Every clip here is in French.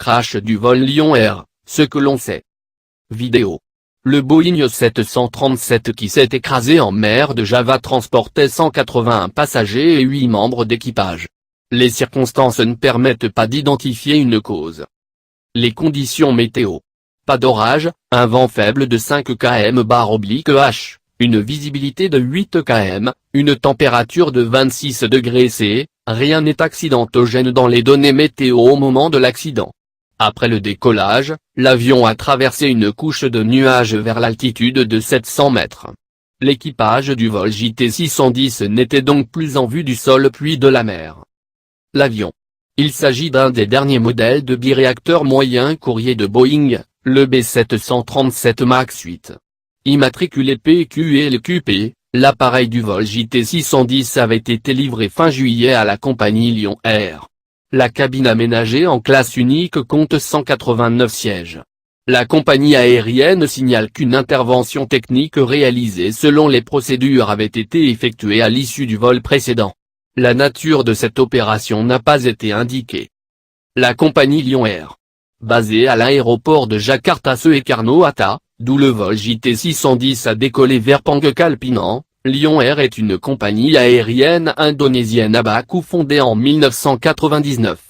Crash du vol Lyon Air, ce que l'on sait. Vidéo. Le Boeing 737 qui s'est écrasé en mer de Java transportait 181 passagers et 8 membres d'équipage. Les circonstances ne permettent pas d'identifier une cause. Les conditions météo. Pas d'orage, un vent faible de 5 km/h, une visibilité de 8 km, une température de 26 degrés C, rien n'est accidentogène dans les données météo au moment de l'accident. Après le décollage, l'avion a traversé une couche de nuages vers l'altitude de 700 mètres. L'équipage du vol JT610 n'était donc plus en vue du sol puis de la mer. L'avion. Il s'agit d'un des derniers modèles de biréacteur moyen courrier de Boeing, le B737 MAX 8. Immatriculé PQLQP, l'appareil du vol JT610 avait été livré fin juillet à la compagnie Lyon Air. La cabine aménagée en classe unique compte 189 sièges. La compagnie aérienne signale qu'une intervention technique réalisée selon les procédures avait été effectuée à l'issue du vol précédent. La nature de cette opération n'a pas été indiquée. La compagnie Lyon Air. Basée à l'aéroport de Jakarta Soekarno-Hatta, d'où le vol JT610 a décollé vers Pangkal Pinang, Lyon Air est une compagnie aérienne indonésienne à Baku fondée en 1999.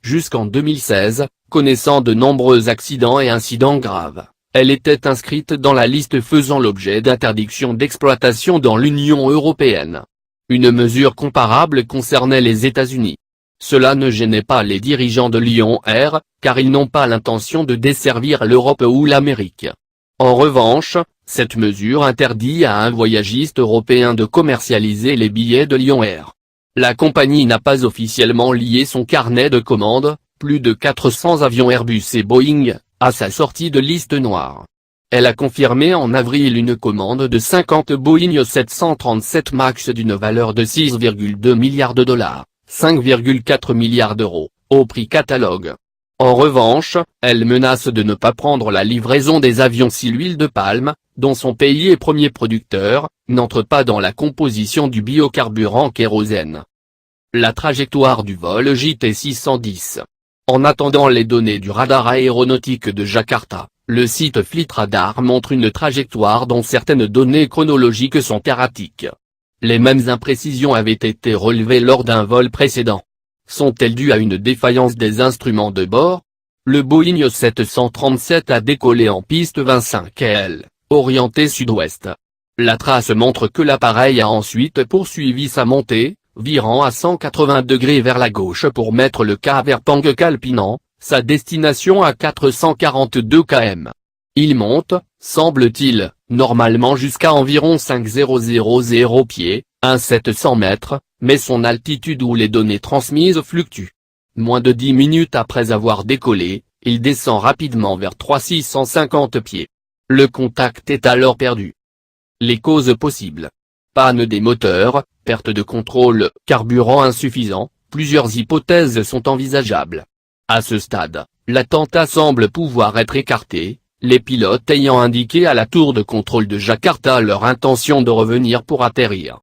Jusqu'en 2016, connaissant de nombreux accidents et incidents graves, elle était inscrite dans la liste faisant l'objet d'interdiction d'exploitation dans l'Union européenne. Une mesure comparable concernait les États-Unis. Cela ne gênait pas les dirigeants de Lyon Air, car ils n'ont pas l'intention de desservir l'Europe ou l'Amérique. En revanche, cette mesure interdit à un voyagiste européen de commercialiser les billets de Lyon Air. La compagnie n'a pas officiellement lié son carnet de commandes, plus de 400 avions Airbus et Boeing, à sa sortie de liste noire. Elle a confirmé en avril une commande de 50 Boeing 737 MAX d'une valeur de 6,2 milliards de dollars, 5,4 milliards d'euros, au prix catalogue. En revanche, elle menace de ne pas prendre la livraison des avions si l'huile de palme, dont son pays est premier producteur, n'entre pas dans la composition du biocarburant kérosène. La trajectoire du vol JT610. En attendant les données du radar aéronautique de Jakarta, le site Flight Radar montre une trajectoire dont certaines données chronologiques sont erratiques. Les mêmes imprécisions avaient été relevées lors d'un vol précédent. Sont-elles dues à une défaillance des instruments de bord? Le Boeing 737 a décollé en piste 25L, orientée sud-ouest. La trace montre que l'appareil a ensuite poursuivi sa montée, virant à 180 degrés vers la gauche pour mettre le cap vers Pangkal Pinang, sa destination à 442 km. Il monte, semble-t-il, normalement jusqu'à environ 5000 pieds, 700 mètres, mais son altitude ou les données transmises fluctuent. Moins de 10 minutes après avoir décollé, il descend rapidement vers 3650 pieds. Le contact est alors perdu. Les causes possibles. Panne des moteurs, perte de contrôle, carburant insuffisant, plusieurs hypothèses sont envisageables. À ce stade, l'attentat semble pouvoir être écarté, les pilotes ayant indiqué à la tour de contrôle de Jakarta leur intention de revenir pour atterrir.